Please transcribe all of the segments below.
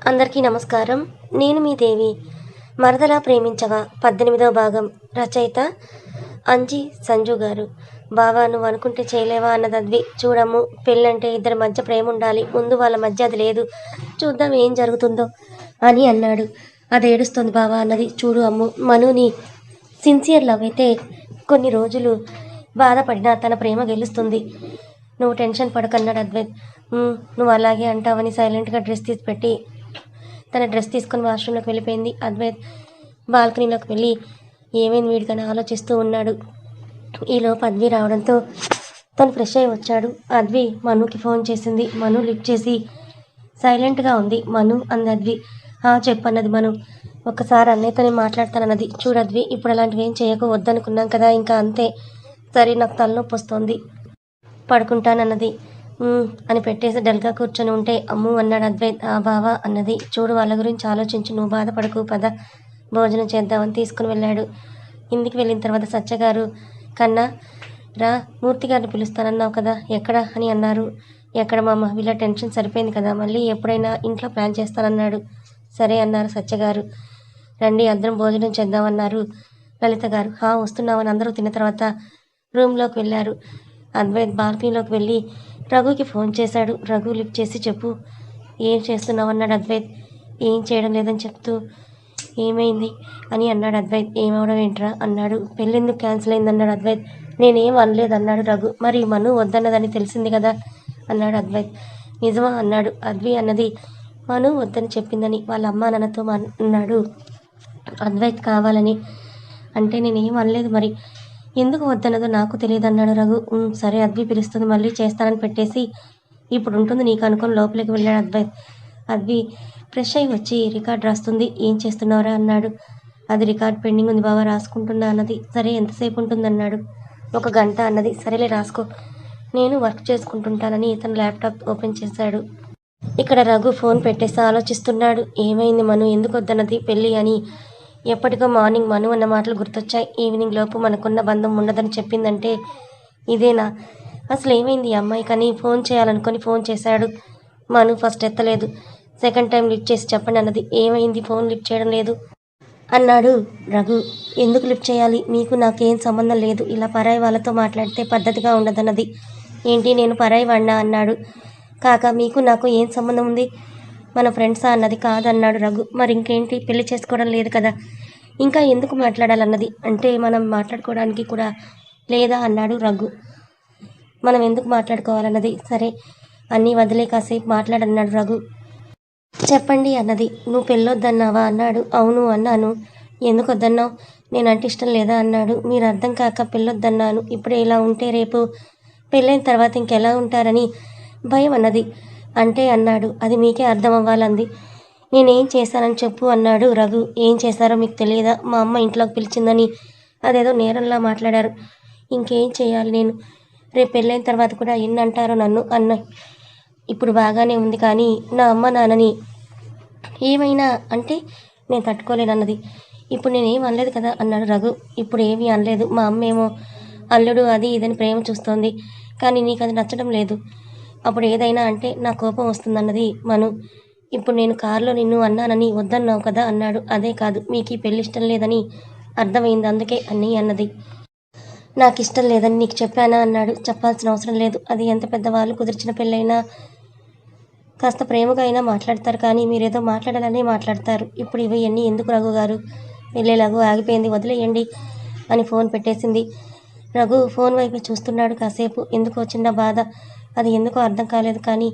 అందరికీ నమస్కారం. నేను మీ దేవి. మరదలా ప్రేమించవా 18వ భాగం. రచయిత అంజి సంజు గారు. బావా నువ్వు అనుకుంటే చేయలేవా అన్నది అద్వి. చూడమ్ము, పెళ్ళంటే ఇద్దరి మధ్య ప్రేమ ఉండాలి. ముందు వాళ్ళ మధ్య అది లేదు. చూద్దాం ఏం జరుగుతుందో అని అన్నాడు. అది ఏడుస్తుంది బావా అన్నది. చూడు అమ్ము, మనుని సిన్సియర్ లవ్ అయితే కొన్ని రోజులు బాధపడినా తన ప్రేమ గెలుస్తుంది. నువ్వు టెన్షన్ పడకన్నాడు అద్వైత్. నువ్వు అలాగే అంటావని సైలెంట్గా డ్రెస్ తీసి పెట్టి తన డ్రెస్ తీసుకొని వాష్రూమ్లోకి వెళ్ళిపోయింది. అద్వైత్ బాల్కనీలోకి వెళ్ళి ఏమైంది వీడికని ఆలోచిస్తూ ఉన్నాడు. ఈలోపు అద్వి రావడంతో తను ఫ్రెష్ అయి వచ్చాడు. అద్వి మనుకి ఫోన్ చేసింది. మను లిఫ్ట్ చేసి సైలెంట్గా ఉంది. మను అంది అద్వి. చెప్పన్నది మను. ఒక్కసారి అన్నయ్యతోనే మాట్లాడతానన్నది. చూడద్వి, ఇప్పుడు అలాంటివి ఏం చేయకు, వద్దనుకున్నాం కదా, ఇంకా అంతే. సరే నాకు తలనొప్పి వస్తుంది, పడుకుంటానన్నది. అని పెట్టేసి డల్గా కూర్చొని ఉంటే అమ్ము అన్నాడు అద్వైత్. బావా అన్నది. చూడు, వాళ్ళ గురించి ఆలోచించి నువ్వు బాధపడకు, పద భోజనం చేద్దామని తీసుకుని వెళ్ళాడు. ఇంటికి వెళ్ళిన తర్వాత సత్యగారు, కన్నా రా, మూర్తి గారిని పిలుస్తానన్నావు కదా, ఎక్కడ అని అన్నారు. ఎక్కడ మామ, వీళ్ళ టెన్షన్ సరిపోయింది కదా, మళ్ళీ ఎప్పుడైనా ఇంట్లో ప్లాన్ చేస్తానన్నాడు. సరే అన్నారు సత్యగారు. రండి అందరం భోజనం చేద్దామన్నారు లలిత గారు. వస్తున్నామని అందరూ తిన్న తర్వాత రూమ్లోకి వెళ్ళారు. అద్వైత్ బాల్కనీలోకి వెళ్ళి రఘుకి ఫోన్ చేశాడు. రఘు లిఫ్ట్ చేసి చెప్పు, ఏం చేస్తున్నావు అన్నాడు అద్వైత్. ఏం చేయడం లేదని చెప్తూ. ఏమైంది అని అన్నాడు అద్వైత్. ఏమవడం ఏంట్రా అన్నాడు. పెళ్ళెందుకు క్యాన్సిల్ అయిందన్నాడు అద్వైత్. నేనేం అనలేదు అన్నాడు రఘు. మరి మను వద్దన్నదని తెలిసింది కదా అన్నాడు అద్వైత్. నిజమా అన్నాడు. అద్వి అన్నది మను వద్దని చెప్పిందని వాళ్ళ అమ్మా నాన్నతో అన్నాడు అద్వైత్ కావాలని. అంటే నేనేం అనలేదు, మరి ఎందుకు వద్దన్నదో నాకు తెలియదు అన్నాడు రఘు. సరే అద్వి పిలుస్తుంది, మళ్ళీ చేస్తానని పెట్టేసి ఇప్పుడు ఉంటుంది నీకు అనుకుని లోపలికి వెళ్ళాడు అద్వైత్. అద్వి ఫ్రెష్ అయి వచ్చి రికార్డ్ రాస్తుంది. ఏం చేస్తున్నావురా అన్నాడు. అది రికార్డ్ పెండింగ్ ఉంది బావా, రాసుకుంటున్నా అన్నది. సరే ఎంతసేపు ఉంటుంది అన్నాడు. 1 గంట అన్నది. సరేలే రాసుకో, నేను వర్క్ చేసుకుంటుంటానని తన ల్యాప్టాప్ ఓపెన్ చేశాడు. ఇక్కడ రఘు ఫోన్ పెట్టేసి ఆలోచిస్తున్నాడు. ఏమైంది మను, ఎందుకు వద్దన్నది పెళ్ళి అని. ఎప్పటికో మార్నింగ్ మను అన్న మాటలు గుర్తొచ్చాయి. ఈవినింగ్ లోపు మనకున్న బంధం ఉండదని చెప్పిందంటే ఇదేనా? అసలు ఏమైంది ఈ అమ్మాయి కానీ ఫోన్ చేయాలనుకొని ఫోన్ చేశాడు. మను ఫస్ట్ ఎత్తలేదు. సెకండ్ టైం లిఫ్ట్ చేసి చెప్పండి అన్నది. ఏమైంది, ఫోన్ లిఫ్ట్ చేయడం లేదు అన్నాడు రఘు. ఎందుకు లిఫ్ట్ చేయాలి, మీకు నాకేం సంబంధం లేదు, ఇలా పరాయి వాళ్ళతో మాట్లాడితే పద్ధతిగా ఉండదన్నది. ఏంటి నేను పరాయి వాడినా అన్నాడు. కాక మీకు నాకు ఏం సంబంధం ఉంది, మన ఫ్రెండ్సా అన్నది. కాదన్నాడు రఘు. మరి ఇంకేంటి, పెళ్లి చేసుకోవడం లేదు కదా, ఇంకా ఎందుకు మాట్లాడాలన్నది. అంటే మనం మాట్లాడుకోవడానికి కూడా లేదా అన్నాడు రఘు. మనం ఎందుకు మాట్లాడుకోవాలన్నది. సరే అన్నీ వదిలే కాసేపు మాట్లాడన్నాడు రఘు. చెప్పండి అన్నది. నువ్వు పెళ్ళొద్దన్నావా అన్నాడు. అవును అన్నాను. ఎందుకు వద్దన్నావు, నేనంటే ఇష్టం లేదా అన్నాడు. మీరు అర్థం కాక పెళ్ళొద్దన్నాను. ఇప్పుడే ఇలా ఉంటే రేపు పెళ్ళైన తర్వాత ఇంకెలా ఉంటారని భయం అన్నది. అంటే అన్నాడు. అది మీకే అర్థం అవ్వాలంది. నేనేం చేశానని చెప్పు అన్నాడు రఘు. ఏం చేశారో మీకు తెలియదా, మా అమ్మ ఇంట్లోకి పిలిచిందని అదేదో నేరంలా మాట్లాడారు. ఇంకేం చేయాలి నేను, రేపు పెళ్ళైన తర్వాత కూడా ఎన్ని అంటారో నన్ను అన్న. ఇప్పుడు బాగానే ఉంది కానీ నా అమ్మ నాన్నని ఏమైనా అంటే నేను తట్టుకోలేనన్నది. ఇప్పుడు నేనేం అనలేదు కదా అన్నాడు రఘు. ఇప్పుడు ఏమీ అనలేదు, మా అమ్మ ఏమో అల్లుడు అది ఇదని ప్రేమ చూస్తోంది, కానీ నీకు అది నచ్చడం లేదు. అప్పుడు ఏదైనా అంటే నా కోపం వస్తుందన్నది మను. ఇప్పుడు నేను కారులో నిన్ను అన్నానని వద్దన్నావు కదా అన్నాడు. అదే కాదు, మీకు ఈ పెళ్ళి ఇష్టం లేదని అర్థమైంది, అందుకే అన్నీ అన్నది. నాకు ఇష్టం లేదని నీకు చెప్పానా అన్నాడు. చెప్పాల్సిన అవసరం లేదు, అది ఎంత పెద్దవాళ్ళు కుదిర్చిన పెళ్ళైనా కాస్త ప్రేమగా అయినా మాట్లాడతారు, కానీ మీరేదో మాట్లాడాలని మాట్లాడతారు. ఇప్పుడు ఇవన్నీ ఎందుకు రఘు గారు, వెళ్ళేలాగూ ఆగిపోయింది, వదిలేయండి అని ఫోన్ పెట్టేసింది. రఘు ఫోన్ వైపు చూస్తున్నాడు కాసేపు. ఎందుకో చిన్న బాధ, అది ఎందుకో అర్థం కాలేదు. కానీ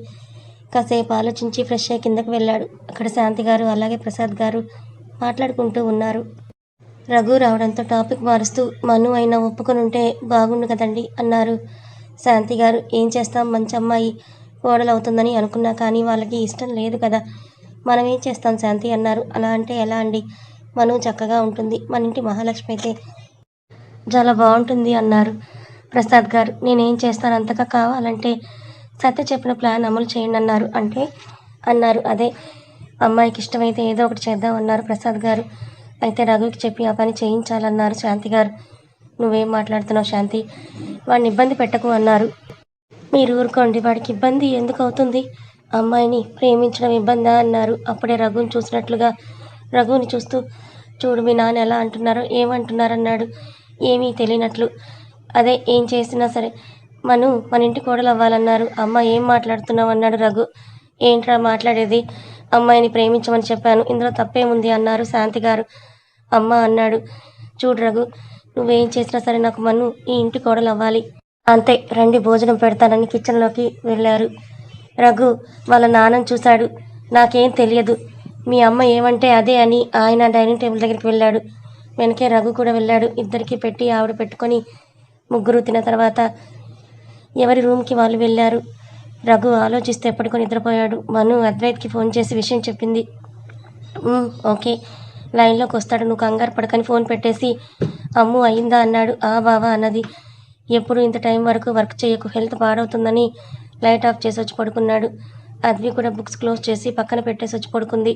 కాసేపు ఆలోచించి ఫ్రెష్ అయ్యి కిందకు వెళ్ళాడు. అక్కడ శాంతి గారు అలాగే ప్రసాద్ గారు మాట్లాడుకుంటూ ఉన్నారు. రఘు రావడంతో టాపిక్ మారుస్తూ మను అయినా ఒప్పుకొని ఉంటే బాగుండు కదండి అన్నారు. శాంతి గారు, ఏం చేస్తాం, మంచి అమ్మాయి ఓడలవుతుందని అనుకున్నా, కానీ వాళ్ళకి ఇష్టం లేదు కదా, మనం ఏం చేస్తాం శాంతి అన్నారు. అలా అంటే ఎలా అండి, మను చక్కగా ఉంటుంది, మన ఇంటి మహాలక్ష్మి అయితే చాలా బాగుంటుంది అన్నారు ప్రసాద్ గారు. నేనేం చేస్తాను, అంతగా కావాలంటే సత్య చెప్పిన ప్లాన్ అమలు చేయండి అన్నారు. అంటే అన్నారు. అదే అమ్మాయికి ఇష్టమైతే ఏదో ఒకటి చేద్దామన్నారు ప్రసాద్ గారు. అయితే రఘుకి చెప్పి ఆ పని చేయించాలన్నారు శాంతి గారు. నువ్వేం మాట్లాడుతున్నావు శాంతి, వాడిని ఇబ్బంది పెట్టకు అన్నారు. మీరు ఊరుకోండి, వాడికి ఇబ్బంది ఎందుకు అవుతుంది, అమ్మాయిని ప్రేమించడం ఇబ్బందా అన్నారు. అప్పుడే రఘుని చూస్తూ చూడు మీ నాన్న ఎలా అంటున్నారో ఏమంటున్నారన్నాడు ఏమీ తెలియనట్లు. అదే ఏం చేసినా సరే మన ఇంటి కోడలు అవ్వాలన్నారు. అమ్మ ఏం మాట్లాడుతున్నావు అన్నాడు రఘు. ఏంట్రా మాట్లాడేది, అమ్మాయిని ప్రేమించమని చెప్పాను, ఇందులో తప్పేముంది అన్నారు శాంతి గారు. అమ్మ అన్నాడు, చూడు రఘు, నువ్వేం చేసినా సరే నాకు మను ఈ ఇంటి కోడలు అవ్వాలి అంతే, రండి భోజనం పెడతానని కిచెన్లోకి వెళ్ళారు. రఘు వాళ్ళ నాన్నని చూశాడు. నాకేం తెలియదు, మీ అమ్మ ఏమంటే అదే అని ఆయన డైనింగ్ టేబుల్ దగ్గరికి వెళ్ళాడు. వెనకే రఘు కూడా వెళ్ళాడు. ఇద్దరికి పెట్టి ఆవిడ పెట్టుకొని ముగ్గురు తిన్న తర్వాత ఎవరి రూమ్కి వాళ్ళు వెళ్ళారు. రఘు ఆలోచిస్తే ఎప్పటికో నిద్రపోయాడు. మను అద్వైత్కి ఫోన్ చేసి విషయం చెప్పింది. ఓకే, లైన్లోకి వస్తాడు, నువ్వు కంగారు పడకని ఫోన్ పెట్టేసి అమ్ము అయిందా అన్నాడు. ఆ బావా అన్నది. ఎప్పుడు ఇంత టైం వరకు వర్క్ చేయకు, హెల్త్ పాడవుతుందని లైట్ ఆఫ్ చేసి వచ్చి పడుకున్నాడు. అద్వి కూడా బుక్స్ క్లోజ్ చేసి పక్కన పెట్టేసి వచ్చి పడుకుంది.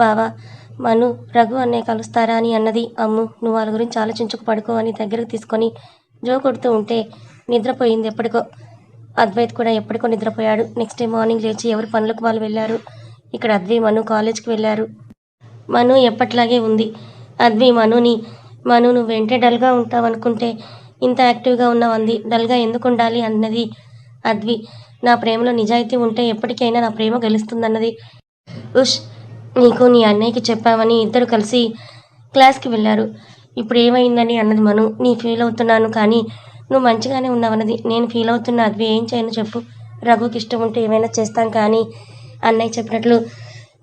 బావా, మను రఘు అన్నయ్య కలుస్తారా అని అన్నది. అమ్ము నువ్వు వాళ్ళ గురించి ఆలోచించుకు పడుకో అని దగ్గరకు తీసుకొని జో కొడుతూ ఉంటే నిద్రపోయింది ఎప్పటికో. అద్వైత్ కూడా ఎప్పటికో నిద్రపోయాడు. నెక్స్ట్ డే మార్నింగ్ లేచి ఎవరి పనులకు వాళ్ళు వెళ్ళారు. ఇక్కడ అద్వి మను కాలేజ్కి వెళ్ళారు. మను ఎప్పట్లాగే ఉంది. అద్వి మను నువ్వేంటే డల్గా ఉంటావు అనుకుంటే ఇంత యాక్టివ్గా ఉన్నావంది. డల్గా ఎందుకు ఉండాలి అన్నది అద్వి. నా ప్రేమలో నిజాయితీ ఉంటే ఎప్పటికైనా నా ప్రేమ గెలుస్తుందన్నది. ఉష్, నీకు నీ అన్నయ్యకి చెప్పావని ఇద్దరు కలిసి క్లాస్కి వెళ్ళారు. ఇప్పుడు ఏమైందని అన్నది మను. నీ ఫీల్ అవుతున్నాను కానీ నువ్వు మంచిగానే ఉన్నావన్నది. నేను ఫీల్ అవుతున్నా అద్వి, ఏం చేయను చెప్పు. రఘుకి ఇష్టం ఉంటే ఏమైనా చేస్తాం కానీ అన్నయ్య చెప్పినట్లు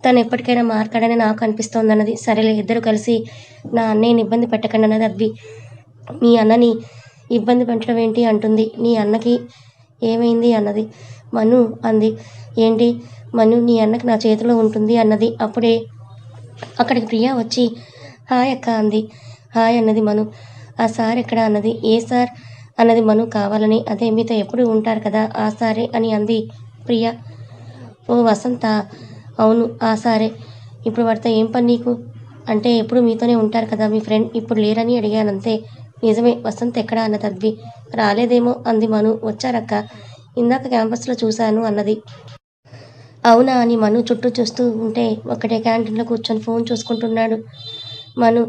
తను ఎప్పటికైనా మారతాడని నాకు అనిపిస్తోందన్నది. సరేలే, ఇద్దరు కలిసి నా అన్నయ్యని ఇబ్బంది పెట్టకండి అన్నది అద్వి. మీ అన్నని ఇబ్బంది పెట్టడం ఏంటి అంటుంది. నీ అన్నకి ఏమైంది అన్నది. మను అంది. ఏంటి మను, నీ అన్నకి నా చేతిలో ఉంటుంది అన్నది. అప్పుడే అక్కడికి ప్రియా వచ్చి హాయ్ అక్క అంది. హాయ్ అన్నది మను. ఆ సార్ ఎక్కడ అన్నది. ఏ సార్ అన్నది మను కావాలని. అదే మీతో ఎప్పుడు ఉంటారు కదా ఆ సారే అని అంది ప్రియా. ఓ వసంత, అవును ఆ సారే. ఇప్పుడు వాడితో ఏం పని నీకు అంటే ఎప్పుడు మీతోనే ఉంటారు కదా మీ ఫ్రెండ్, ఇప్పుడు లేరని అడిగానంతే. నిజమే, వసంత్ ఎక్కడా అన్నది అద్వి. రాలేదేమో అంది మను. వచ్చారక్క, ఇందాక క్యాంపస్లో చూశాను అన్నది. అవునా అని మను చుట్టూ చూస్తూ ఉంటే ఒక్కటే క్యాంటీన్లో కూర్చొని ఫోన్ చూసుకుంటున్నాడు. మను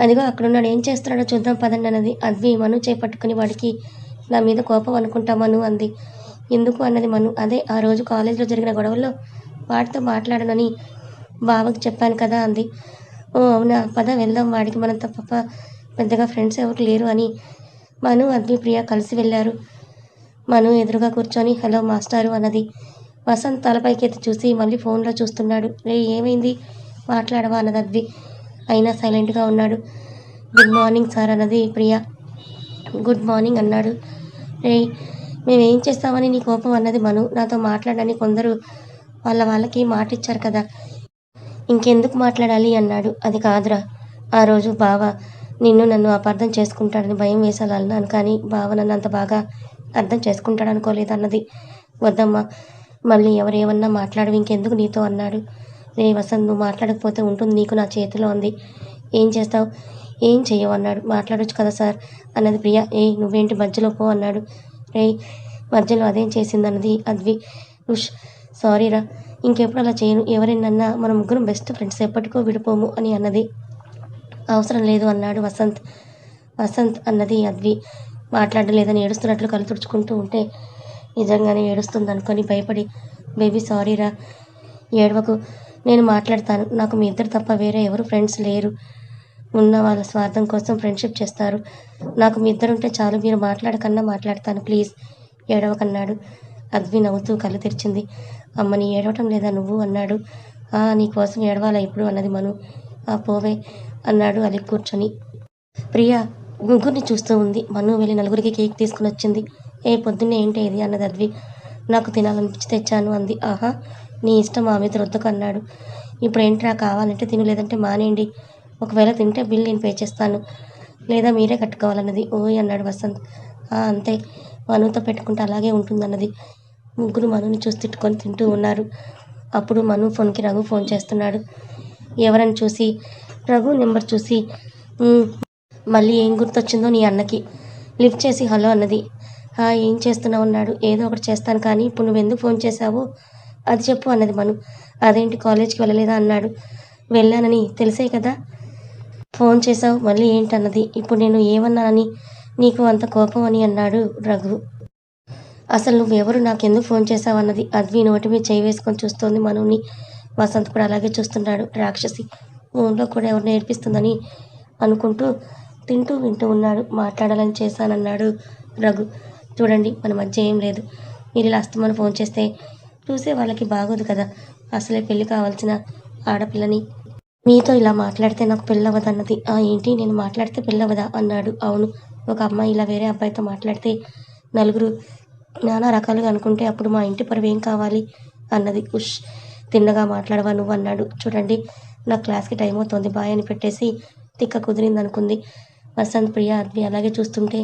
అదిగో అక్కడున్నాడు, ఏం చేస్తున్నాడో చూద్దాం పదండి అన్నది. అద్వి మను చేపట్టుకుని వాడికి నా మీద కోపం అనుకుంటా మను అంది. ఎందుకు అన్నది మను. అదే ఆ రోజు కాలేజీలో జరిగిన గొడవల్లో వాడితో మాట్లాడనని బావకి చెప్పాను కదా అంది. ఓ అవునా, పద వెళ్దాం, వాడికి మనం తప్ప పెద్దగా ఫ్రెండ్స్ ఎవరు లేరు అని మను అద్వి ప్రియ కలిసి వెళ్ళారు. మను ఎదురుగా కూర్చొని హలో మాస్టారు అన్నది. వసంత్ తలపైకెత్తి చూసి మళ్ళీ ఫోన్లో చూస్తున్నాడు. రే ఏమైంది, మాట్లాడవా అన్నది అద్వి. అయినా సైలెంట్గా ఉన్నాడు. గుడ్ మార్నింగ్ సార్ అన్నది ప్రియ. గుడ్ మార్నింగ్ అన్నాడు. రే మేమేం చేస్తామని నీ కోపం అన్నది మను. నాతో మాట్లాడని కొందరు వాళ్ళకి మాట ఇచ్చారు కదా, ఇంకెందుకు మాట్లాడాలి అన్నాడు. అది కాదురా, ఆ రోజు బావ నన్ను అపార్థం చేసుకుంటాడని భయం వేసాలి అన్నాను, కానీ బావ నన్ను అంత బాగా అర్థం చేసుకుంటాడు అనుకోలేదు అన్నది. వద్దమ్మా, మళ్ళీ ఎవరేమన్నా మాట్లాడు, ఇంకెందుకు నీతో అన్నాడు. రే వసంత్, నువ్వు మాట్లాడకపోతే ఉంటుంది, నీకు నా చేతిలో ఉంది, ఏం చేస్తావు, ఏం చెయ్యవు అన్నాడు. మాట్లాడొచ్చు కదా సార్ అన్నది ప్రియ. నువ్వేంటి మధ్యలో పో అన్నాడు. రే మధ్యలో అదేం చేసిందన్నది అద్వి. ఉష్ సారీరా, ఇంకెప్పుడు అలా చేయను, ఎవరైనా మన ముగ్గురం బెస్ట్ ఫ్రెండ్స్, ఎప్పటికో విడిపోము అని అన్నది. అవసరం లేదు అన్నాడు వసంత్. వసంత్ అన్నది అద్వి. మాట్లాడలేదని ఏడుస్తున్నట్లు కళ్ళు తుడుచుకుంటూ ఉంటే నిజంగానే ఏడుస్తుంది అనుకొని భయపడి, బేబీ సారీరా, ఏడవకు, నేను మాట్లాడతాను, నాకు మీ ఇద్దరు తప్ప వేరే ఎవరు ఫ్రెండ్స్ లేరు, ఉన్న వాళ్ళ స్వార్థం కోసం ఫ్రెండ్షిప్ చేస్తారు, నాకు మీ ఇద్దరుంటే చాలు, మీరు మాట్లాడకన్నా మాట్లాడతాను, ప్లీజ్ ఏడవకన్నాడు. అద్వి నవ్వుతూ కళ్ళు తెరిచింది. అమ్మని ఏడవటం లేదా నువ్వు అన్నాడు. నీ కోసం ఏడవాలా ఇప్పుడు అన్నది మను. పోవే అన్నాడు అలి కూర్చొని. ప్రియా ముగ్గురిని చూస్తూ ఉంది. మను వెళ్ళి నలుగురికి కేక్ తీసుకుని వచ్చింది. పొద్దున్నే ఏంటి ఇది అన్నది అద్వి. నాకు తినాలనిపించి తెచ్చాను అంది. ఆహా, నీ ఇష్టం, మా మీద రుద్దకు అన్నాడు. ఇప్పుడు ఏంట్రా, కావాలంటే తిను, లేదంటే మానేయండి, ఒకవేళ తింటే బిల్ నేను పే చేస్తాను, లేదా మీరే కట్టుకోవాలన్నది. ఓయ్ అన్నాడు వసంత్. అంతే, మనుతో పెట్టుకుంటే అలాగే ఉంటుందన్నది. ముగ్గురు మనుని చూసి తిట్టుకొని తింటూ ఉన్నారు. అప్పుడు మను ఫోన్కి రఘు ఫోన్ చేస్తున్నాడు. ఎవరని చూసి రఘు నెంబర్ చూసి మళ్ళీ ఏం గుర్తొచ్చిందో నీ అన్నకి లిఫ్ట్ చేసి హలో అన్నది. ఏం చేస్తున్నావు అన్నాడు. ఏదో ఒకటి చేస్తాను, కానీ ఇప్పుడు నువ్వెందుకు ఫోన్ చేశావో అది చెప్పు అన్నది మను. అదేంటి కాలేజ్కి వెళ్ళలేదా అన్నాడు. వెళ్ళానని తెలిసే కదా ఫోన్ చేశావు, మళ్ళీ ఏంటన్నది. ఇప్పుడు నేను ఏమన్నానని నీకు అంత కోపం అని అన్నాడు రఘు. అసలు నువ్వెవరు, నాకెందుకు ఫోన్ చేశావు అన్నది. అద్వి నోటి మీద చేయి వేసుకొని చూస్తోంది మనుని. వసంత్ కూడా అలాగే చూస్తున్నాడు. రాక్షసి ఫోన్లో కూడా ఎవరు నేర్పిస్తుందని అనుకుంటూ తింటూ వింటూ ఉన్నాడు. మాట్లాడాలని చేశానన్నాడు రఘు. చూడండి, మన మధ్య ఏం లేదు. మీరు ఇలా అస్తమాను ఫోన్ చేస్తే చూసే వాళ్ళకి బాగోదు కదా. అసలే పెళ్లి కావాల్సిన ఆడపిల్లని మీతో ఇలా మాట్లాడితే నాకు పెళ్ళవదన్నది. ఏంటి, నేను మాట్లాడితే పెళ్ళవదా అన్నాడు. అవును, ఒక అమ్మాయి ఇలా వేరే అబ్బాయితో మాట్లాడితే నలుగురు నానా రకాలుగా అనుకుంటే అప్పుడు మా ఇంటి పరువు ఏం కావాలి అన్నది. ఉష్, తిన్నగా మాట్లాడవా నువ్వు అన్నాడు. చూడండి, నా క్లాస్కి టైం అవుతోంది, బాయ్ అని పెట్టేసి తిక్క కుదిరింది అనుకుంది. వసంత్, ప్రియ, అద్వి అలాగే చూస్తుంటే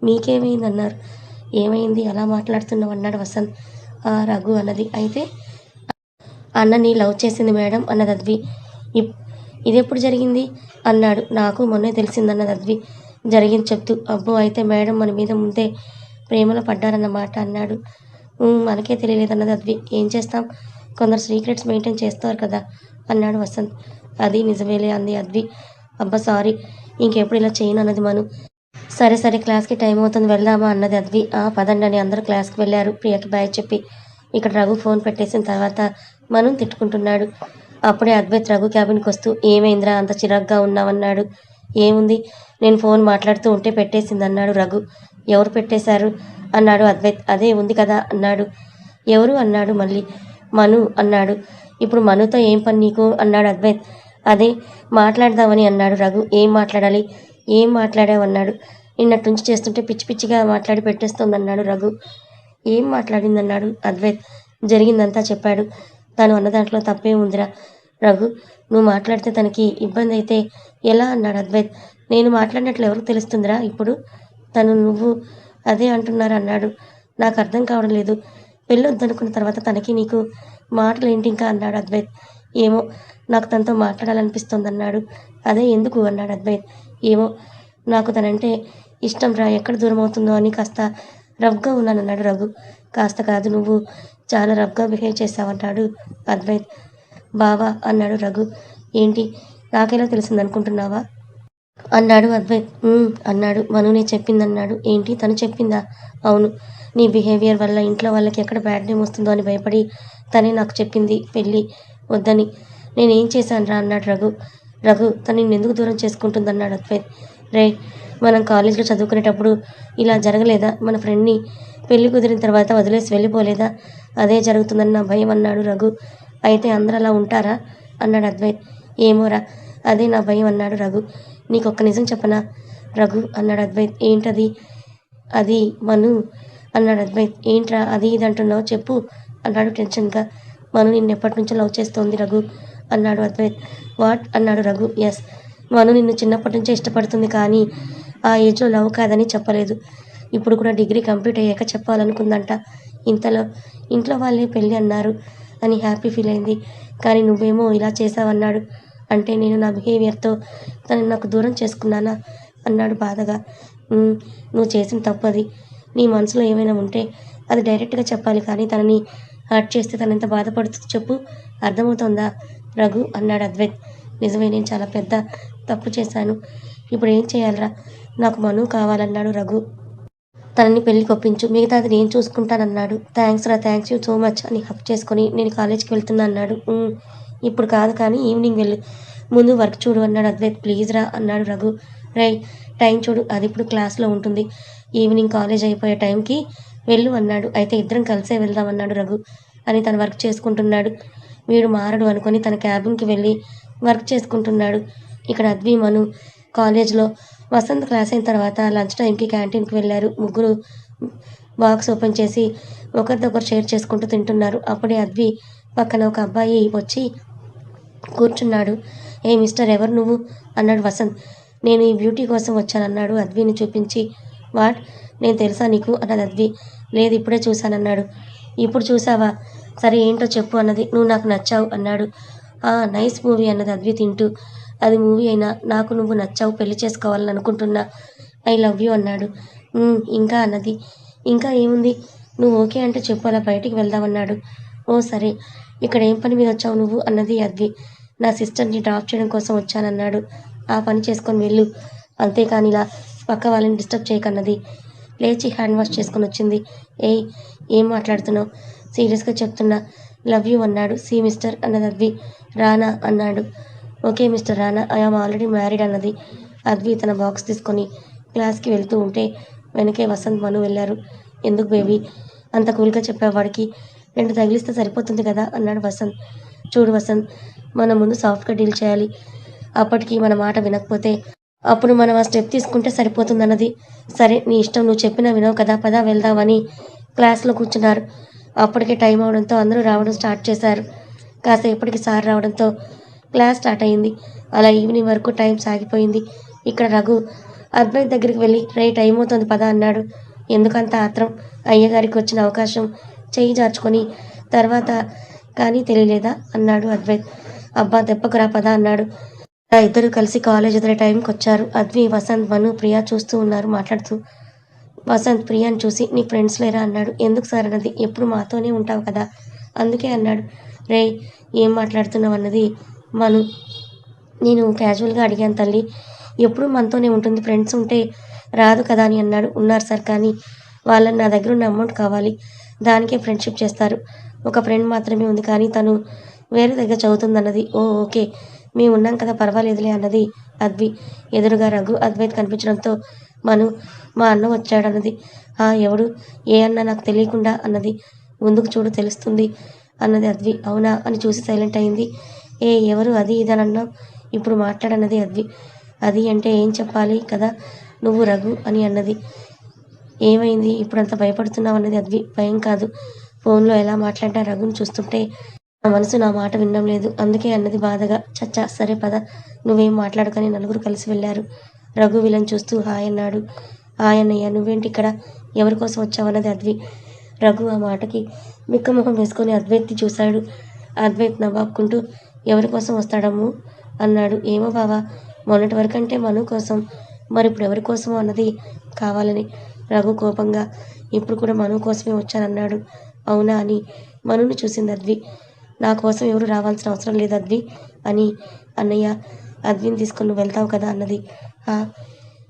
మీకేమైంది అన్నారు. ఏమైంది అలా మాట్లాడుతున్నావు అన్నాడు వసంత్. రఘు అన్నది. అయితే అన్నని లవ్ చేసింది మేడం అన్నది అద్వి. ఇదెప్పుడు జరిగింది అన్నాడు. నాకు మొన్నే తెలిసిందన్నది అద్వి జరిగింది చెప్తూ. అబ్బో, అయితే మేడం మన మీద ముందే ప్రేమలో పడ్డారన్నమాట అన్నాడు. మనకే తెలియలేదన్నది అద్వి. ఏం చేస్తాం, కొందరు సీక్రెట్స్ మెయింటైన్ చేస్తారు కదా అన్నాడు వసంత్. అది నిజమేలే అంది అద్వి. అబ్బా సారీ, ఇంకెప్పుడు ఇలా చేయను అన్నది మను. సరే సరే, క్లాస్కి టైం అవుతుంది, వెళ్దామా అన్నది అద్వి. పదండి అని అందరూ క్లాస్కి వెళ్ళారు ప్రియకి బాయ్ చెప్పి. ఇక్కడ రఘు ఫోన్ పెట్టేసిన తర్వాత మను తిట్టుకుంటున్నాడు. అప్పుడే అద్వైత్ రఘు క్యాబిన్కి వస్తూ ఏమైందిరా అంత చిరాగ్గా ఉన్నావన్నాడు. ఏముంది, నేను ఫోన్ మాట్లాడుతూ ఉంటే పెట్టేసింది అన్నాడు రఘు. ఎవరు పెట్టేశారు అన్నాడు అద్వైత్. అదే ఉంది కదా అన్నాడు. ఎవరు అన్నాడు మళ్ళీ. మను అన్నాడు. ఇప్పుడు మనుతో ఏం పని నీకు అన్నాడు అద్వైత్. అదే మాట్లాడదామని అన్నాడు రఘు. ఏం మాట్లాడాలి, ఏం మాట్లాడావన్నాడు. నిన్నట్టుంచి చేస్తుంటే పిచ్చి పిచ్చిగా మాట్లాడి పెట్టేస్తోందన్నాడు రఘు. ఏం మాట్లాడిందన్నాడు అద్వైత్. జరిగిందంతా చెప్పాడు. తను అన్న దాంట్లో తప్పే ఉందిరా రఘు, నువ్వు మాట్లాడితే తనకి ఇబ్బంది అయితే ఎలా అన్నాడు అద్వైత్. నేను మాట్లాడినట్లు ఎవరికి తెలుస్తుందిరా ఇప్పుడు, తను నువ్వు అదే అంటున్నారు అన్నాడు. నాకు అర్థం కావడం లేదు, పెళ్ళొద్దనుకున్న తర్వాత తనకి నీకు మాటలు ఏంటి ఇంకా అన్నాడు అద్వైత్. ఏమో, నాకు తనతో మాట్లాడాలనిపిస్తుంది అన్నాడు. అదే ఎందుకు అన్నాడు అద్వైత్. ఏమో, నాకు తనంటే ఇష్టం రా, ఎక్కడ దూరం అవుతుందో అని కాస్త రఫ్గా ఉన్నానన్నాడు రఘు. కాస్త కాదు, నువ్వు చాలా రఫ్గా బిహేవ్ చేశావన్నాడు అద్వైత్. బావా అన్నాడు రఘు. ఏంటి, నాకెలా తెలిసిందనుకుంటున్నావా అన్నాడు అద్వైత్. అన్నాడు. మనునే చెప్పిందన్నాడు. ఏంటి, తను చెప్పిందా? అవును, నీ బిహేవియర్ వల్ల ఇంట్లో వాళ్ళకి ఎక్కడ బ్యాడ్ నేమ్ వస్తుందో అని భయపడి తనే నాకు చెప్పింది పెళ్ళి వద్దని. నేనేం చేశాను రా అన్నాడు రఘు. రఘు, తను నిన్నెందుకు దూరం చేసుకుంటుందన్నాడు అద్వైత్. రే, మనం కాలేజీలో చదువుకునేటప్పుడు ఇలా జరగలేదా? మన ఫ్రెండ్ని పెళ్లి కుదిరిన తర్వాత వదిలేసి వెళ్ళిపోలేదా? అదే జరుగుతుందని నా భయం అన్నాడు రఘు. అయితే అందరూ అలా ఉంటారా అన్నాడు అద్వైత్. ఏమోరా, అదే నా భయం అన్నాడు రఘు. నీకొక్క నిజం చెప్పనా రఘు అన్నాడు అద్వైత్. ఏంటది? అది మను అన్నాడు అద్వైత్. ఏంట్రా అది ఇది అంటున్నావు, చెప్పు అన్నాడు టెన్షన్గా. మను నిన్ను ఎప్పటి నుంచో లవ్ చేస్తోంది రఘు అన్నాడు అద్వైత్. వాట్ అన్నాడు రఘు. ఎస్, మను నిన్ను చిన్నప్పటి నుంచే ఇష్టపడుతుంది, కానీ ఆ ఏజ్లో లవ్ కాదని చెప్పలేదు. ఇప్పుడు కూడా డిగ్రీ కంప్లీట్ అయ్యాక చెప్పాలనుకుందంట. ఇంతలో ఇంట్లో వాళ్ళే పెళ్ళి అన్నారు అని హ్యాపీ ఫీల్ అయింది, కానీ నువ్వేమో ఇలా చేసావన్నాడు. అంటే నేను నా బిహేవియర్తో తను నాకు దూరం చేసుకున్నానా అన్నాడు బాధగా. నువ్వు చేసిన తప్పు అది. నీ మనసులో ఏమైనా ఉంటే అది డైరెక్ట్గా చెప్పాలి, కానీ తనని హర్ట్ చేస్తే తను ఎంత బాధపడుతుందో చెప్పు, అర్థమవుతోందా రఘు అన్నాడు అద్వైత్. నిజమే, నేను చాలా పెద్ద తప్పు చేశాను. ఇప్పుడు ఏం చేయాలరా? నాకు మను కావాలన్నాడు రఘు. తనని పెళ్ళికి ఒప్పించు, మిగతాది నేను చూసుకుంటానన్నాడు. థ్యాంక్స్ రా, థ్యాంక్స్ యూ సో మచ్ అని హక్ చేసుకొని నేను కాలేజ్కి వెళ్తున్నా అన్నాడు. ఇప్పుడు కాదు, కానీ ఈవినింగ్ వెళ్ళు, ముందు వర్క్ చూడు అన్నాడు అద్వైత్. ప్లీజ్ రా అన్నాడు రఘు. రై, టైం చూడు, అది ఇప్పుడు క్లాస్లో ఉంటుంది, ఈవినింగ్ కాలేజ్ అయిపోయే టైంకి వెళ్ళు అన్నాడు. అయితే ఇద్దరం కలిసే వెళ్దామన్నాడు రఘు. అని తను వర్క్ చేసుకుంటున్నాడు. వీడు మారడు అనుకొని తన క్యాబిన్కి వెళ్ళి వర్క్ చేసుకుంటున్నాడు. ఇక్కడ అద్వి, మను కాలేజ్లో. వసంత్ క్లాస్ అయిన తర్వాత లంచ్ టైంకి క్యాంటీన్కి వెళ్ళారు. ముగ్గురు బాక్స్ ఓపెన్ చేసి ఒకరిదొకరు షేర్ చేసుకుంటూ తింటున్నారు. అప్పుడే అద్వి పక్కన ఒక అబ్బాయి వచ్చి కూర్చున్నాడు. ఏ మిస్టర్, ఎవరు నువ్వు అన్నాడు వసంత్. నేను ఈ బ్యూటీ కోసం వచ్చానన్నాడు అద్విని చూపించి. వాట్, నేను తెలుసా నీకు అన్నది అద్వి. లేదు, ఇప్పుడే చూశానన్నాడు. ఇప్పుడు చూసావా? సరే ఏంటో చెప్పు అన్నది. నువ్వు నాకు నచ్చావు అన్నాడు. నైస్ మూవీ అన్నది అద్వి తింటూ. అది మూవీ అయినా నాకు నువ్వు నచ్చావు, పెళ్లి చేసుకోవాలని అనుకుంటున్నా, ఐ లవ్ యూ అన్నాడు. ఇంకా అన్నది. ఇంకా ఏముంది, నువ్వు ఓకే అంటే చెప్పు, అలా బయటికి వెళ్దామన్నాడు. ఓ సరే, ఇక్కడ ఏం పని మీద వచ్చావు నువ్వు అన్నది అద్వి. నా సిస్టర్ని డ్రాప్ చేయడం కోసం వచ్చానన్నాడు. ఆ పని చేసుకొని వెళ్ళు, అంతేకాని ఇలా పక్క వాళ్ళని డిస్టర్బ్ చేయకన్నది. లేచి హ్యాండ్ వాష్ చేసుకొని వచ్చింది. ఏయ్, ఏం మాట్లాడుతున్నావు? సీరియస్గా చెప్తున్నా, లవ్ యూ అన్నాడు. సి మిస్టర్ అన్నది అద్వి. రానా అన్నాడు. ఓకే మిస్టర్ రానా, ఐఆమ్ ఆల్రెడీ మ్యారీడ్ అన్నది. అద్వి తన బాక్స్ తీసుకొని క్లాస్కి వెళ్తూ ఉంటే వెనకే వసంత్ మను వెళ్ళారు. ఎందుకు బేబీ అంత కూల్గా చెప్పావు? వాడికి 2 తగిలిస్తే సరిపోతుంది కదా అన్నాడు వసంత్. చూడు వసంత్, మనం ముందు సాఫ్ట్గా డీల్ చేయాలి. అప్పటికి మన మాట వినకపోతే అప్పుడు మనం ఆ స్టెప్ తీసుకుంటే సరిపోతుందన్నది. సరే నీ ఇష్టం, నువ్వు చెప్పినా వినవు కదా, పదా వెళ్దామని క్లాస్లో కూర్చున్నారు. అప్పటికే టైం అవడంతో అందరూ రావడం స్టార్ట్ చేశారు. కాసేపటికి సార్ రావడంతో క్లాస్ స్టార్ట్ అయింది. అలా ఈవినింగ్ వరకు టైం సాగిపోయింది. ఇక్కడ రఘు అద్వైత్ దగ్గరికి వెళ్ళి టైం అవుతుంది పదా అన్నాడు. ఎందుకంత ఆత్రం? అయ్యగారికి వచ్చిన అవకాశం చెయ్యి జార్చుకొని తర్వాత కానీ తెలియలేదా అన్నాడు అద్వైత్. అబ్బా దెబ్బకు రా పదా అన్నాడు. ఆ ఇద్దరు కలిసి కాలేజ్ వదిలే టైంకి వచ్చారు. అద్వి, వసంత్, మను, ప్రియా చూస్తూ ఉన్నారు మాట్లాడుతూ. వసంత్ ప్రియాని చూసి నీ ఫ్రెండ్స్ లేరా అన్నాడు. ఎందుకు సార్ అన్నది. ఎప్పుడు మాతోనే ఉంటావు కదా అందుకే అన్నాడు. రే ఏం మాట్లాడుతున్నావు అన్నది మను. నేను క్యాజువల్గా అడిగాను తల్లి, ఎప్పుడు మనతోనే ఉంటుంది, ఫ్రెండ్స్ ఉంటే రాదు కదా అని అన్నాడు. ఉన్నారు సార్, కానీ వాళ్ళని నా దగ్గర ఉన్న అమౌంట్ కావాలి, దానికే ఫ్రెండ్షిప్ చేస్తారు. ఒక ఫ్రెండ్ మాత్రమే ఉంది, కానీ తను వేరే దగ్గర చదువుతుందన్నది. ఓ ఓకే, మేము ఉన్నాం కదా పర్వాలేదులే అన్నది అద్వి. ఎదురుగా రఘు అద్వైత్ కనిపించడంతో మను మా అన్న వచ్చాడన్నది. ఎవడు? ఏ అన్న నాకు తెలియకుండా అన్నది. ముందుకు చూడు తెలుస్తుంది అన్నది అద్వి. అవునా అని చూసి సైలెంట్ అయింది. ఎవరు అది ఇదని అన్నావు, ఇప్పుడు మాట్లాడన్నది అద్వి. అది అంటే ఏం చెప్పాలి కదా, నువ్వు రఘు అని అన్నది. ఏమైంది ఇప్పుడంత భయపడుతున్నావు అన్నది అద్వి. భయం కాదు, ఫోన్లో ఎలా మాట్లాడినా రఘుని చూస్తుంటే నా మనసు నా మాట వినడం లేదు, అందుకే అన్నది బాధగా. చచ్చా సరే పద, నువ్వేం మాట్లాడకని నలుగురు కలిసి వెళ్ళారు. రఘు వీళ్ళని చూస్తూ హాయ్ అన్నాడు. హాయ్ అన్నయ్య, నువ్వేంటి ఇక్కడ, ఎవరి కోసం వచ్చావన్నది అద్వి. రఘు ఆ మాటకి బిక్కమొహం వేసుకొని అద్వైత్ని చూశాడు. అద్వైత్ నవ్వాపుకుంటూ ఎవరి కోసం వస్తాడమ్ము అన్నాడు. ఏమో బావా, మొన్నటి వరకంటే మను కోసం, మరి ఇప్పుడు ఎవరి కోసమో అన్నది కావాలని. రఘు కోపంగా ఇప్పుడు కూడా మను కోసమే వచ్చానన్నాడు. అవునా అని మనుని చూసింది అద్వి. నా కోసం ఎవరు రావాల్సిన అవసరం లేదు అద్వి అని. అన్నయ్య, అద్విని తీసుకొని నువ్వు వెళ్తావు కదా అన్నది.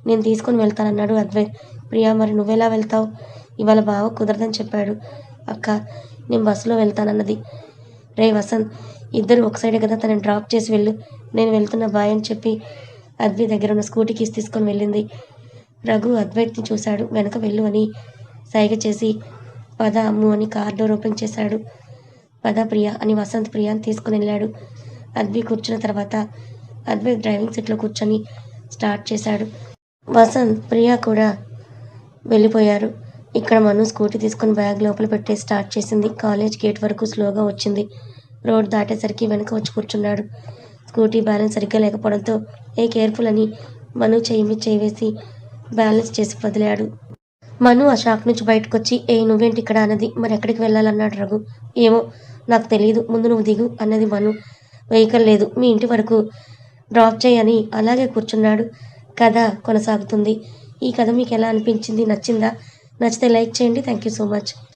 నేను తీసుకొని వెళ్తానన్నాడు అద్వైత్. ప్రియా, మరి నువ్వెలా వెళ్తావు? ఇవాళ బావ కుదరదని చెప్పాడు. అక్క, నేను బస్సులో వెళ్తానన్నది. రే వసంత్, ఇద్దరు ఒక సైడే కదా, తనని డ్రాప్ చేసి వెళ్ళు, నేను వెళ్తున్న బాయ్ అని చెప్పి అద్వి దగ్గర ఉన్న స్కూటీ కీస్ తీసుకొని వెళ్ళింది. రఘు అద్వైత్ని చూశాడు. వెనక వెళ్ళు అని సైగ చేసి పద అమ్ము అని కార్ డోర్ ఓపెన్ చేశాడు. పద ప్రియా అని వసంత్ ప్రియాని తీసుకుని వెళ్ళాడు. అద్వి కూర్చున్న తర్వాత అద్వైత్ డ్రైవింగ్ సీట్లో కూర్చొని స్టార్ట్ చేశాడు. వసంత్ ప్రియా కూడా వెళ్ళిపోయారు. ఇక్కడ మను స్కూటీ తీసుకుని బ్యాగ్ లోపల పెట్టేసి స్టార్ట్ చేసింది. కాలేజ్ గేట్ వరకు స్లోగా వచ్చింది. రోడ్ దాటేసరికి వెనక వచ్చి కూర్చున్నాడు. స్కూటీ బ్యాలెన్స్ సరిగ్గా లేకపోవడంతో కేర్ఫుల్ అని మను చేయి వేసి బ్యాలెన్స్ చేసి వదిలాడు. మను ఆ షాక్ నుంచి బయటకు వచ్చి నువ్వేంటి ఇక్కడ అన్నది. మరి ఎక్కడికి వెళ్ళాలన్నాడు రఘు. ఏమో నాకు తెలియదు, ముందు నువ్వు దిగు అన్నది మను. వెహికల్ లేదు, మీ ఇంటి వరకు డ్రాప్ చేయని అలాగే కూర్చున్నాడు. కథ కొనసాగుతుంది. ఈ కథ మీకు ఎలా అనిపించింది? నచ్చిందా? నచ్చితే లైక్ చేయండి. Thank you so much.